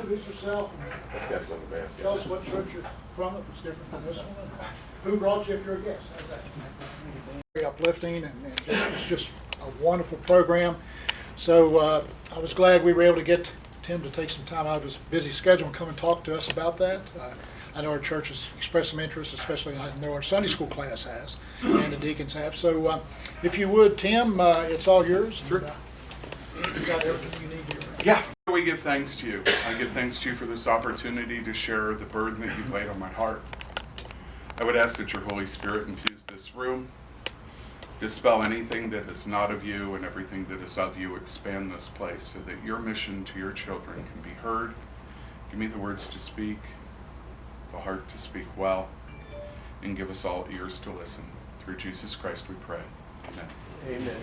introduce yourself and tell us what church you're from, if it's different from this one, and who brought you if you're a guest. Very uplifting, and it's just a wonderful program. So I was glad we were able to get Tim to take some time out of his busy schedule and come and talk to us about that. I know our church has expressed some interest, especially I know our Sunday school class has, and the deacons have. So if you would, Tim, it's all yours. Sure. And, you got everything you need here. Yeah. We give thanks to you. I give thanks to you for this opportunity to share the burden that you've laid on my heart. I would ask that your Holy Spirit infuse this room, dispel anything that is not of you, and everything that is of you expand this place so that your mission to your children can be heard. Give me the words to speak, the heart to speak well, and give us all ears to listen. Through Jesus Christ we pray. Amen. Amen.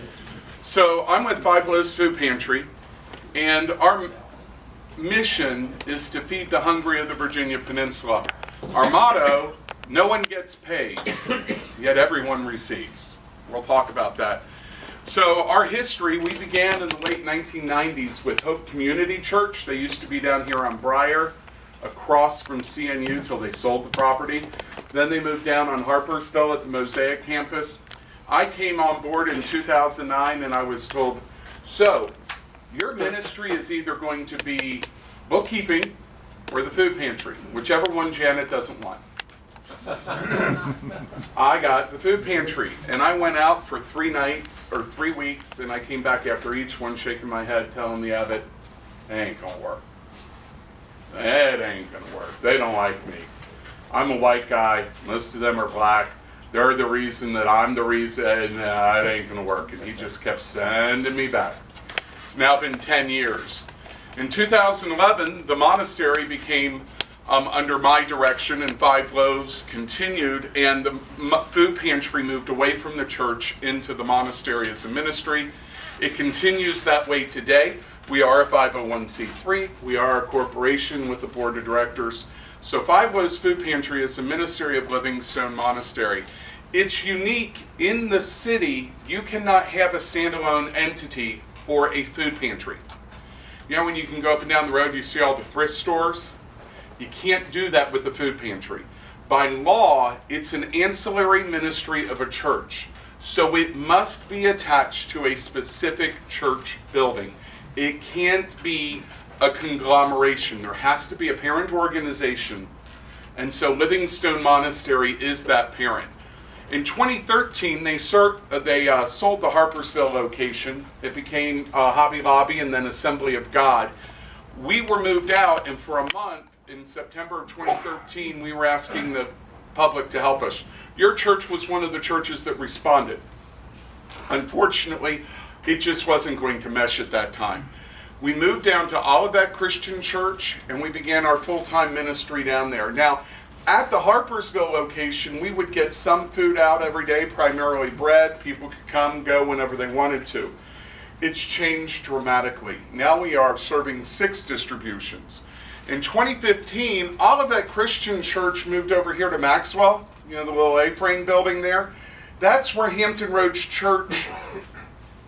So I'm with Five Loaves Food Pantry, and our mission is to feed the hungry of the Virginia Peninsula. Our motto, no one gets paid, yet everyone receives. We'll talk about that. So our history, we began in the late 1990s with Hope Community Church. They used to be down here on Briar, across from CNU till they sold the property. Then they moved down on Harpersville at the Mosaic campus. I came on board in 2009 and I was told, so your ministry is either going to be bookkeeping or the food pantry, whichever one Janet doesn't want. I got the food pantry, and I went out for 3 nights or 3 weeks, and I came back after each one shaking my head telling the abbot, it ain't gonna work. It ain't gonna work. They don't like me. I'm a white guy. Most of them are black. They're the reason that I'm the reason. It ain't gonna work. And he just kept sending me back. It's now been 10 years. In 2011, the monastery became under my direction, and Five Loaves continued, and the food pantry moved away from the church into the monastery as a ministry. It continues that way today. We are a 501c3. We are a corporation with a board of directors. So Five Loaves Food Pantry is a ministry of Livingstone Monastery. It's unique in the city. You cannot have a standalone entity for a food pantry. You know, when you can go up and down the road, you see all the thrift stores. You can't do that with a food pantry. By law, it's an ancillary ministry of a church. So it must be attached to a specific church building. It can't be a conglomeration. There has to be a parent organization. And so Livingstone Monastery is that parent. In 2013, they sold the Harpersville location. It became Hobby Lobby and then Assembly of God. We were moved out, and for a month, in September of 2013, we were asking the public to help us. Your church was one of the churches that responded. Unfortunately, it just wasn't going to mesh at that time. We moved down to Olivet Christian Church, and we began our full-time ministry down there. Now, at the Harpersville location, we would get some food out every day, primarily bread. People could come, go whenever they wanted to. It's changed dramatically. Now we are serving 6 distributions. In 2015, Olivet Christian Church moved over here to Maxwell, you know, the little A-frame building there. That's where Hampton Roads Church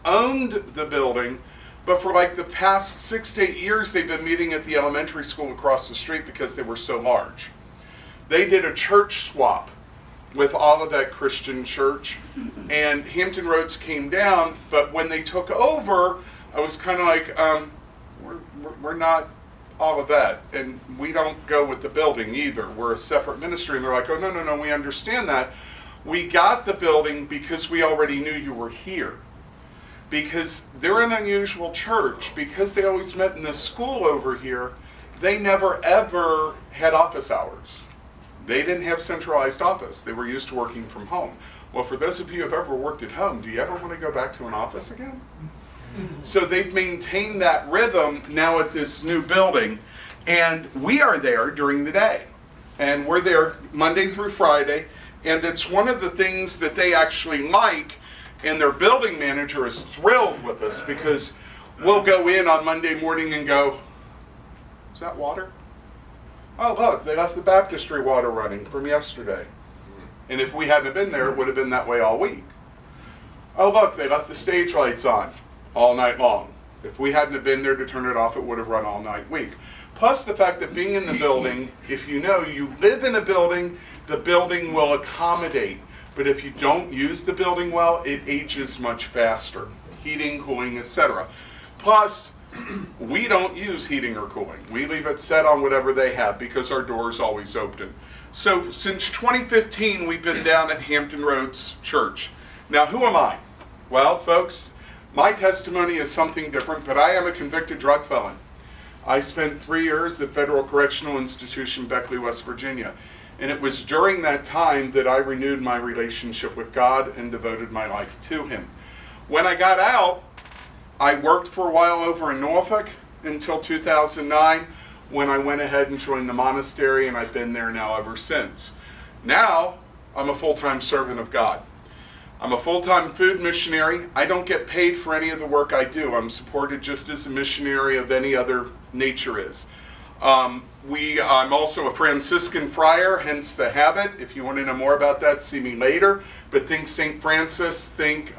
owned the building, but for like the past 6 to 8 years, they've been meeting at the elementary school across the street because they were so large. They did a church swap with Olivet Christian Church, and Hampton Roads came down, but when they took over, I was kind of like, we're not Olivet, and we don't go with the building either. We're a separate ministry. And they're like, oh, no, we understand that. We got the building because we already knew you were here. Because they're an unusual church. Because they always met in the school over here, they never ever had office hours. They didn't have centralized office. They were used to working from home. Well, for those of you who have ever worked at home, do you ever want to go back to an office again? So they've maintained that rhythm now at this new building, and we are there during the day. And we're there Monday through Friday, and it's one of the things that they actually like, and their building manager is thrilled with us because we'll go in on Monday morning and go, is that water? Oh, look, they left the baptistry water running from yesterday. And if we hadn't been there, it would have been that way all week. Oh, look, they left the stage lights on all night long. If we hadn't have been there to turn it off, it would have run all night week. Plus the fact that being in the building, if you know, you live in a building, the building will accommodate. But if you don't use the building well, it ages much faster. Heating, cooling, etc. Plus, we don't use heating or cooling. We leave it set on whatever they have because our door is always open. So since 2015, we've been down at Hampton Roads Church. Now, who am I? Well, folks, my testimony is something different, but I am a convicted drug felon. I spent 3 years at Federal Correctional Institution, Beckley, West Virginia. And it was during that time that I renewed my relationship with God and devoted my life to Him. When I got out, I worked for a while over in Norfolk until 2009, when I went ahead and joined the monastery, and I've been there now ever since. Now, I'm a full-time servant of God. I'm a full-time food missionary. I don't get paid for any of the work I do. I'm supported just as a missionary of any other nature is. I'm also a Franciscan friar, hence the habit. If you want to know more about that, see me later. But think St. Francis, think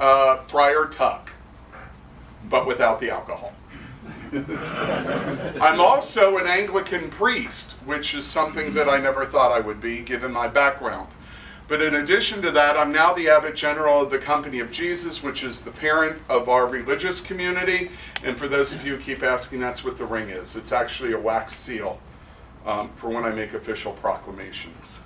Friar Tuck, but without the alcohol. I'm also an Anglican priest, which is something that I never thought I would be, given my background. But in addition to that, I'm now the Abbot General of the Company of Jesus, which is the parent of our religious community. And for those of you who keep asking, that's what the ring is. It's actually a wax seal for when I make official proclamations.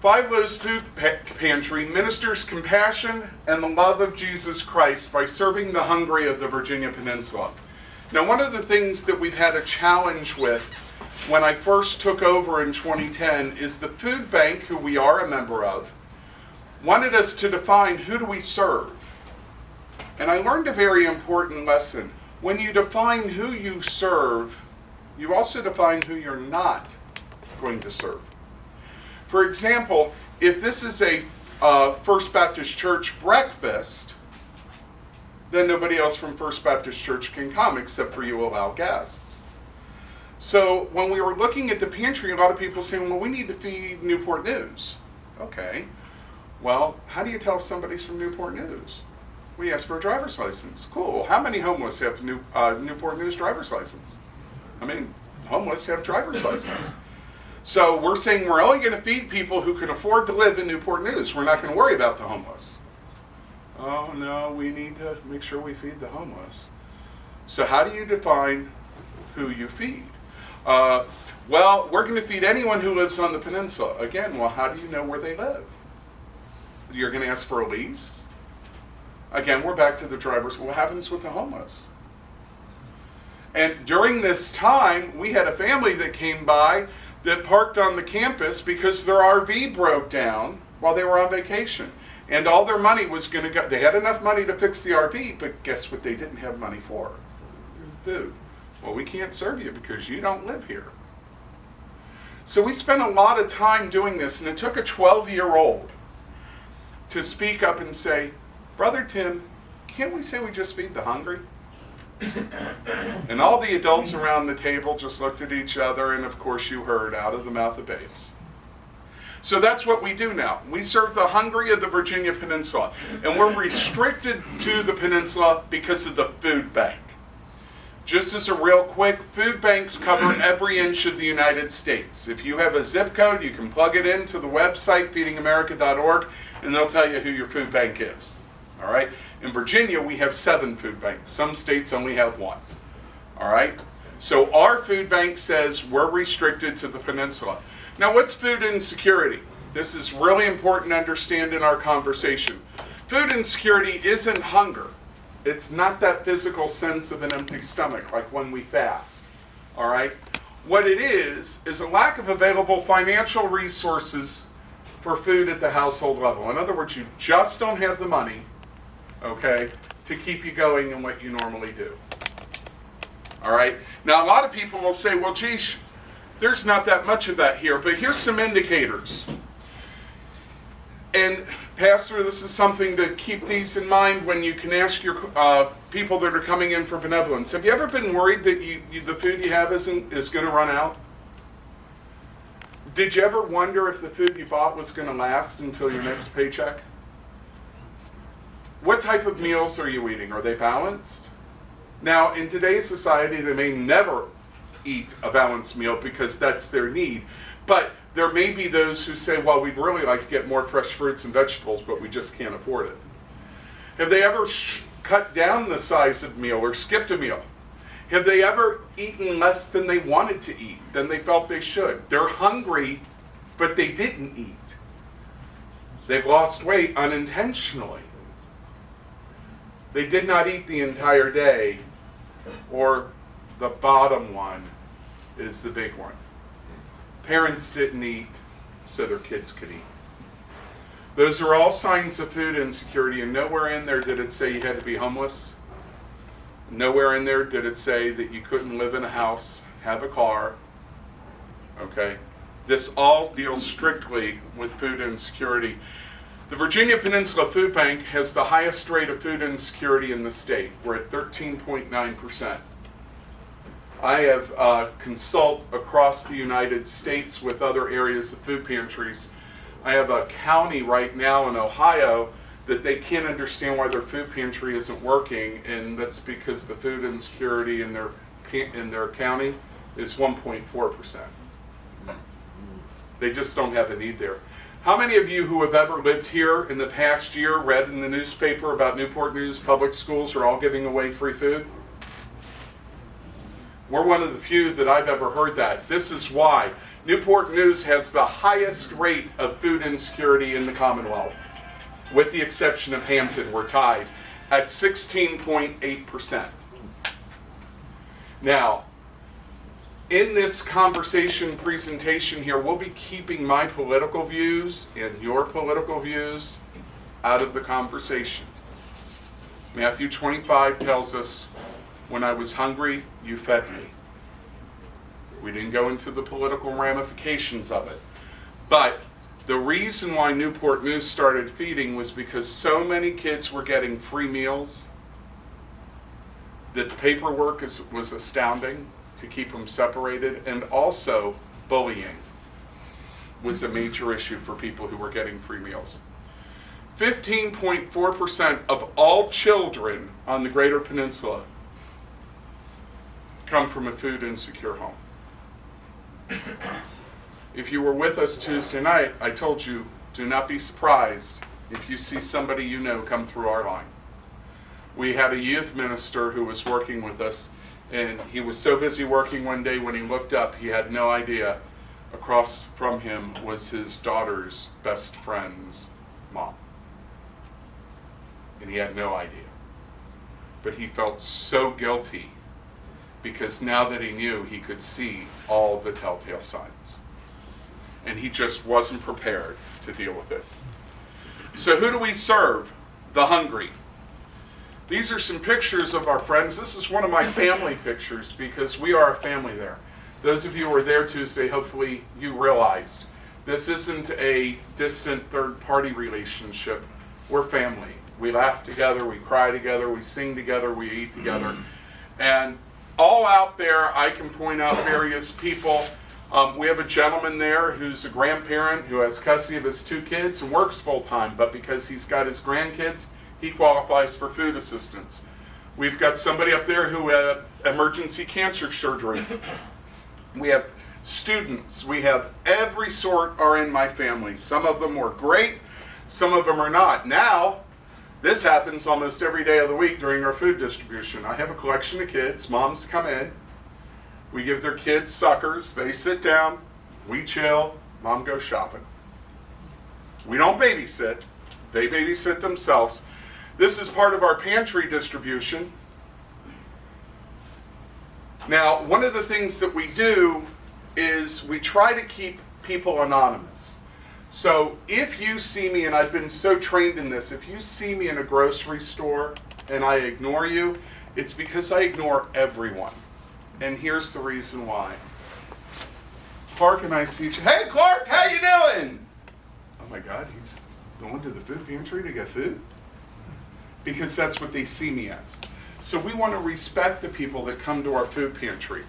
Five Loaves Food Pantry ministers compassion and the love of Jesus Christ by serving the hungry of the Virginia Peninsula. Now, one of the things that we've had a challenge with when I first took over in 2010 is the food bank, who we are a member of, wanted us to define who do we serve. And I learned a very important lesson. When you define who you serve, you also define who you're not going to serve. For example, if this is a First Baptist Church breakfast, then nobody else from First Baptist Church can come except for you allow guests. So when we were looking at the pantry, a lot of people saying, well, we need to feed Newport News. Okay. Well, how do you tell if somebody's from Newport News? We ask for a driver's license. Cool. How many homeless have Newport News driver's license? I mean, homeless have driver's license. So we're saying we're only going to feed people who can afford to live in Newport News. We're not going to worry about the homeless. Oh, no, we need to make sure we feed the homeless. So how do you define who you feed? Well, we're going to feed anyone who lives on the peninsula. Again, well, how do you know where they live? You're going to ask for a lease? Again, we're back to the drivers. What happens with the homeless? And during this time, we had a family that came by that parked on the campus because their RV broke down while they were on vacation. And all their money was going to go, they had enough money to fix the RV, but guess what they didn't have money for? Food. Well, we can't serve you because you don't live here. So we spent a lot of time doing this, and it took a 12-year-old to speak up and say, Brother Tim, can't we say we just feed the hungry? And all the adults around the table just looked at each other, and of course you heard, out of the mouth of babes. So that's what we do now. We serve the hungry of the Virginia Peninsula, and we're restricted to the peninsula because of the food bank. Just as a real quick, food banks cover every inch of the United States. If you have a zip code, you can plug it into the website, feedingamerica.org, and they'll tell you who your food bank is. All right? In Virginia, we have 7 food banks. Some states only have 1. All right? So our food bank says we're restricted to the peninsula. Now, what's food insecurity? This is really important to understand in our conversation. Food insecurity isn't hunger. It's not that physical sense of an empty stomach like when we fast. All right? What it is a lack of available financial resources for food at the household level. In other words, you just don't have the money, okay, to keep you going in what you normally do. All right? Now, a lot of people will say, well, geez, there's not that much of that here, but here's some indicators. And Pastor, this is something to keep these in mind when you can ask your people that are coming in for benevolence. Have you ever been worried that the food you have is going to run out? Did you ever wonder if the food you bought was going to last until your next paycheck? What type of meals are you eating? Are they balanced? Now, in today's society, they may never eat a balanced meal because that's their need. But there may be those who say, well, we'd really like to get more fresh fruits and vegetables, but we just can't afford it. Have they ever cut down the size of meal or skipped a meal? Have they ever eaten less than they wanted to eat, than they felt they should? They're hungry, but they didn't eat. They've lost weight unintentionally. They did not eat the entire day, or the bottom one is the big one. Parents didn't eat so their kids could eat. Those are all signs of food insecurity, and nowhere in there did it say you had to be homeless. Nowhere in there did it say that you couldn't live in a house, have a car. Okay? This all deals strictly with food insecurity. The Virginia Peninsula Food Bank has the highest rate of food insecurity in the state. We're at 13.9%. I have consult across the United States with other areas of food pantries. I have a county right now in Ohio that they can't understand why their food pantry isn't working, and that's because the food insecurity in their county is 1.4%. They just don't have a need there. How many of you who have ever lived here in the past year read in the newspaper about Newport News public schools are all giving away free food? We're one of the few that I've ever heard that. This is why. Newport News has the highest rate of food insecurity in the Commonwealth. With the exception of Hampton, we're tied at 16.8%. Now, in this conversation presentation here, we'll be keeping my political views and your political views out of the conversation. Matthew 25 tells us, when I was hungry, you fed me. We didn't go into the political ramifications of it. But the reason why Newport News started feeding was because so many kids were getting free meals that the paperwork was astounding to keep them separated, and also bullying was a major issue for people who were getting free meals. 15.4% of all children on the Greater Peninsula come from a food insecure home. If you were with us Tuesday night, I told you, do not be surprised if you see somebody you know come through our line. We had a youth minister who was working with us, and he was so busy working one day when he looked up, he had no idea across from him was his daughter's best friend's mom. And he had no idea. But he felt so guilty because now that he knew, he could see all the telltale signs. And he just wasn't prepared to deal with it. So who do we serve? The hungry. These are some pictures of our friends. This is one of my family pictures because we are a family there. Those of you who were there Tuesday, hopefully you realized this isn't a distant third-party relationship. We're family. We laugh together, we cry together, we sing together, we eat together. And all out there, I can point out various people. We have a gentleman there who's a grandparent who has custody of his 2 kids and works full-time, but because he's got his grandkids, he qualifies for food assistance. We've got somebody up there who had emergency cancer surgery. We have students. We have every sort are in my family. Some of them were great, some of them are not. Now, this happens almost every day of the week during our food distribution. I have a collection of kids. Moms come in. We give their kids suckers. They sit down. We chill. Mom goes shopping. We don't babysit. They babysit themselves. This is part of our pantry distribution. Now, one of the things that we do is we try to keep people anonymous. So if you see me, and I've been so trained in this, if you see me in a grocery store and I ignore you, it's because I ignore everyone. And here's the reason why. Clark and I see each other. Hey Clark, how you doing? Oh my God, he's going to the food pantry to get food? Because that's what they see me as. So we want to respect the people that come to our food pantry.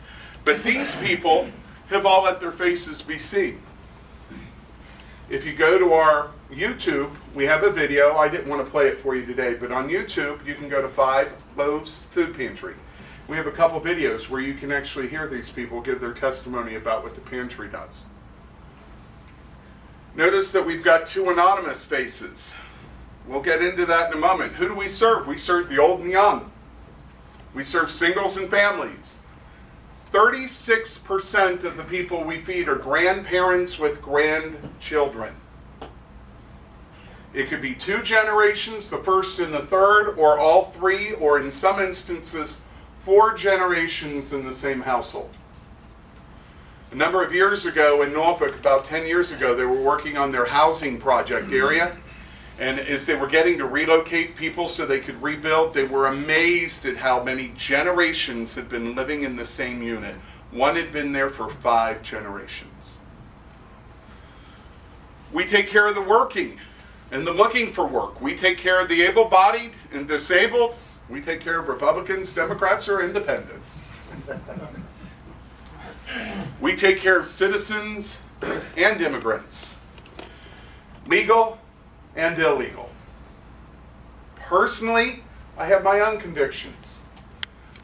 But these people have all let their faces be seen. If you go to our YouTube, we have a video. I didn't want to play it for you today, but on YouTube, you can go to 5 Loaves Food Pantry. We have a couple videos where you can actually hear these people give their testimony about what the pantry does. Notice that we've got 2 anonymous faces. We'll get into that in a moment. Who do we serve? We serve the old and young. We serve singles and families. 36% of the people we feed are grandparents with grandchildren. It could be 2 generations, the first and the third, or all 3, or in some instances, 4 generations in the same household. A number of years ago in Norfolk, about 10 years ago, they were working on their housing project area. And as they were getting to relocate people so they could rebuild, they were amazed at how many generations had been living in the same unit. One had been there for 5 generations. We take care of the working and the looking for work. We take care of the able-bodied and disabled. We take care of Republicans, Democrats, or independents. We take care of citizens and immigrants, legal and illegal. Personally, I have my own convictions,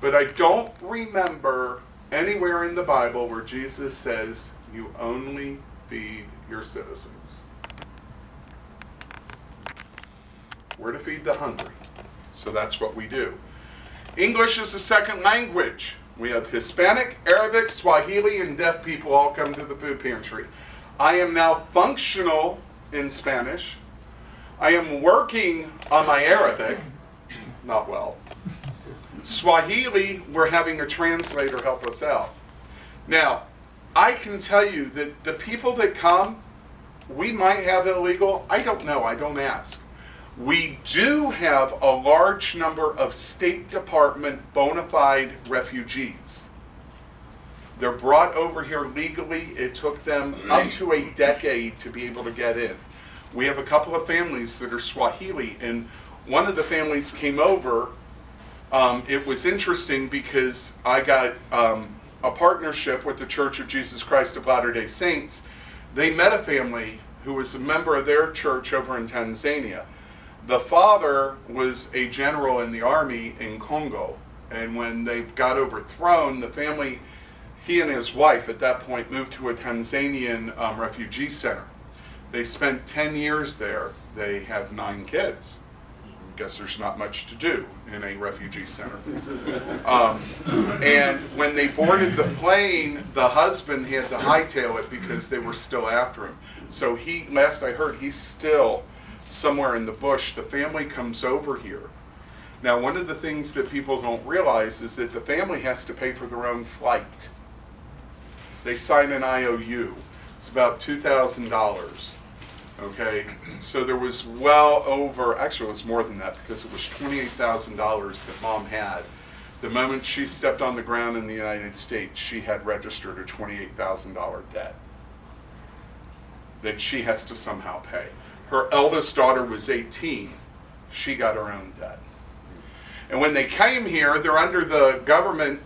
but I don't remember anywhere in the Bible where Jesus says you only feed your citizens. We're to feed the hungry, so that's what we do. English is a second language. We have Hispanic, Arabic, Swahili, and deaf people all come to the food pantry. I am now functional in Spanish. I am working on my Arabic, not well. Swahili, we're having a translator help us out. Now, I can tell you that the people that come, we might have illegal. I don't know. I don't ask. We do have a large number of State Department bona fide refugees. They're brought over here legally. It took them up to a decade to be able to get in. We have a couple of families that are Swahili, and one of the families came over. It was interesting because I got a partnership with the Church of Jesus Christ of Latter-day Saints. They met a family who was a member of their church over in Tanzania. The father was a general in the army in Congo, and when they got overthrown, the family, he and his wife at that point moved to a Tanzanian refugee center. They spent 10 years there. They have 9 kids. I guess there's not much to do in a refugee center. And when they boarded the plane, the husband had to hightail it because they were still after him. So he, last I heard, he's still somewhere in the bush. The family comes over here. Now, one of the things that people don't realize is that the family has to pay for their own flight. They sign an IOU. It's about $2,000. Okay, so there was well over, actually it was more than that because it was $28,000 that mom had. The moment she stepped on the ground in the United States, she had registered a $28,000 debt that she has to somehow pay. Her eldest daughter was 18. She got her own debt. And when they came here, they're under the government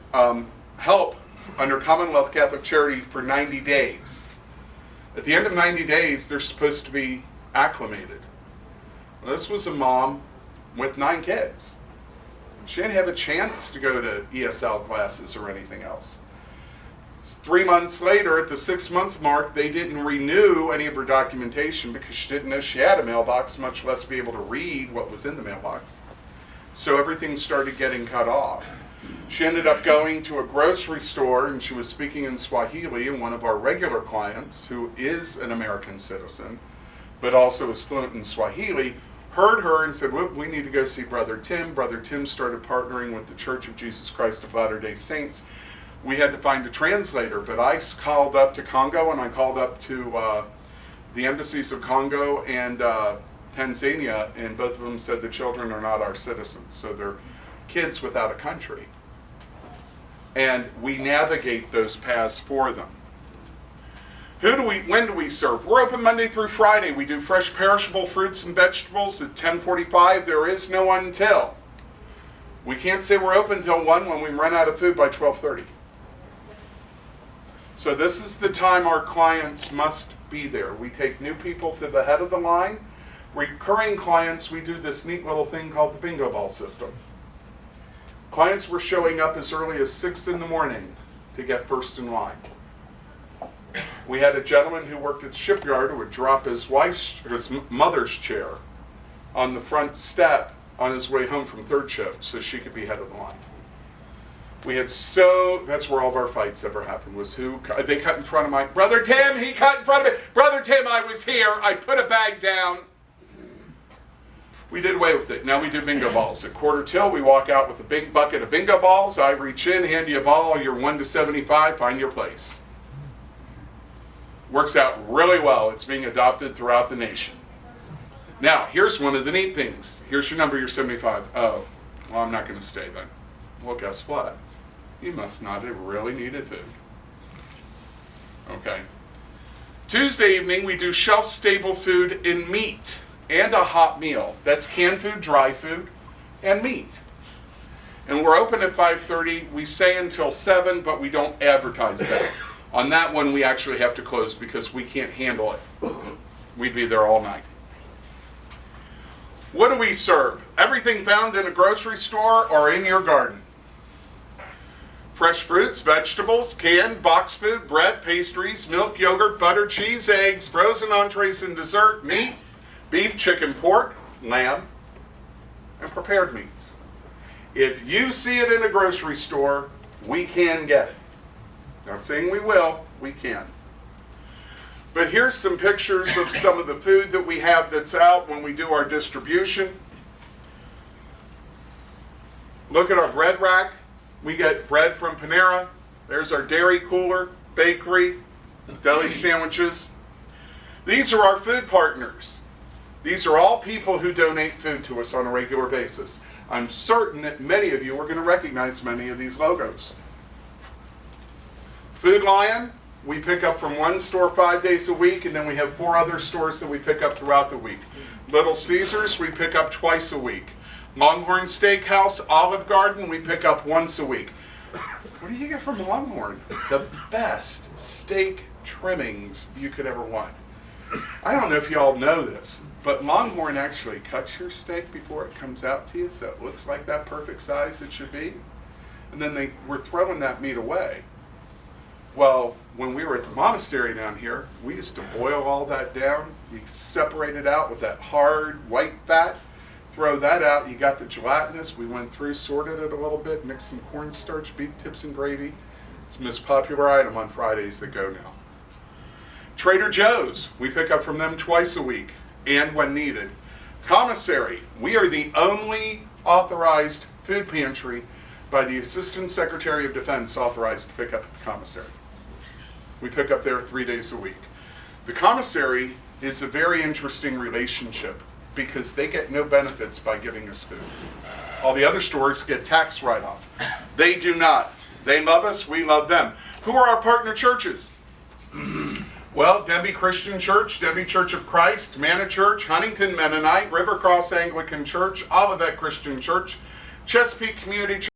help under Commonwealth Catholic Charity for 90 days. At the end of 90 days, they're supposed to be acclimated. Well, this was a mom with 9 kids. She didn't have a chance to go to ESL classes or anything else. 3 months later, at the 6-month mark, they didn't renew any of her documentation because she didn't know she had a mailbox, much less be able to read what was in the mailbox. So everything started getting cut off. She ended up going to a grocery store, and she was speaking in Swahili, and one of our regular clients, who is an American citizen, but also is fluent in Swahili, heard her and said, well, we need to go see Brother Tim. Brother Tim started partnering with the Church of Jesus Christ of Latter-day Saints. We had to find a translator, but I called up to Congo, and I called up to the embassies of Congo and Tanzania, and both of them said the children are not our citizens, so they're kids without a country. And we navigate those paths for them. When do we serve? We're open Monday through Friday. We do fresh perishable fruits and vegetables at 10:45. There is no until. We can't say we're open till 1 when we run out of food by 12:30. So this is the time our clients must be there. We take new people to the head of the line. Recurring clients, we do this neat little thing called the bingo ball system. Clients were showing up as early as 6 in the morning to get first in line. We had a gentleman who worked at the shipyard who would drop his mother's chair on the front step on his way home from third shift so she could be head of the line. That's where all of our fights ever happened, was they cut in front of my, Brother Tim, he cut in front of me. Brother Tim, I was here. I put a bag down. We did away with it. Now we do bingo balls. At quarter till, we walk out with a big bucket of bingo balls. I reach in, hand you a ball. You're 1 to 75. Find your place. Works out really well. It's being adopted throughout the nation. Now, here's one of the neat things. Here's your number. You're 75. Oh, well, I'm not going to stay then. Well, guess what? You must not have really needed food. Okay. Tuesday evening, we do shelf-stable food in meat and a hot meal. That's canned food, dry food, and meat. And we're open at 5:30. We say until 7, but we don't advertise that. On that one, we actually have to close because we can't handle it. We'd be there all night. What do we serve? Everything found in a grocery store or in your garden. Fresh fruits, vegetables, canned, box food, bread, pastries, milk, yogurt, butter, cheese, eggs, frozen entrees and dessert, meat, beef, chicken, pork, lamb, and prepared meats. If you see it in a grocery store, we can get it. Not saying we will, we can. But here's some pictures of some of the food that we have that's out when we do our distribution. Look at our bread rack. We get bread from Panera. There's our dairy cooler, bakery, deli sandwiches. These are our food partners. These are all people who donate food to us on a regular basis. I'm certain that many of you are going to recognize many of these logos. Food Lion, we pick up from one store 5 days a week, and then we have 4 other stores that we pick up throughout the week. Little Caesars, we pick up twice a week. Longhorn Steakhouse, Olive Garden, we pick up once a week. What do you get from Longhorn? The best steak trimmings you could ever want. I don't know if you all know this, but Longhorn actually cuts your steak before it comes out to you, so it looks like that perfect size it should be. And then they were throwing that meat away. Well, when we were at the monastery down here, we used to boil all that down. We separate it out with that hard white fat. Throw that out. You got the gelatinous. We went through, sorted it a little bit, mixed some cornstarch, beef tips, and gravy. It's the most popular item on Fridays that go now. Trader Joe's, we pick up from them twice a week and when needed. Commissary, we are the only authorized food pantry by the Assistant Secretary of Defense authorized to pick up at the commissary. We pick up there 3 days a week. The commissary is a very interesting relationship because they get no benefits by giving us food. All the other stores get tax write-off. They do not. They love us, we love them. Who are our partner churches? Well, Denby Christian Church, Denby Church of Christ, Manna Church, Huntington Mennonite, River Cross Anglican Church, Olivet Christian Church, Chesapeake Community Church,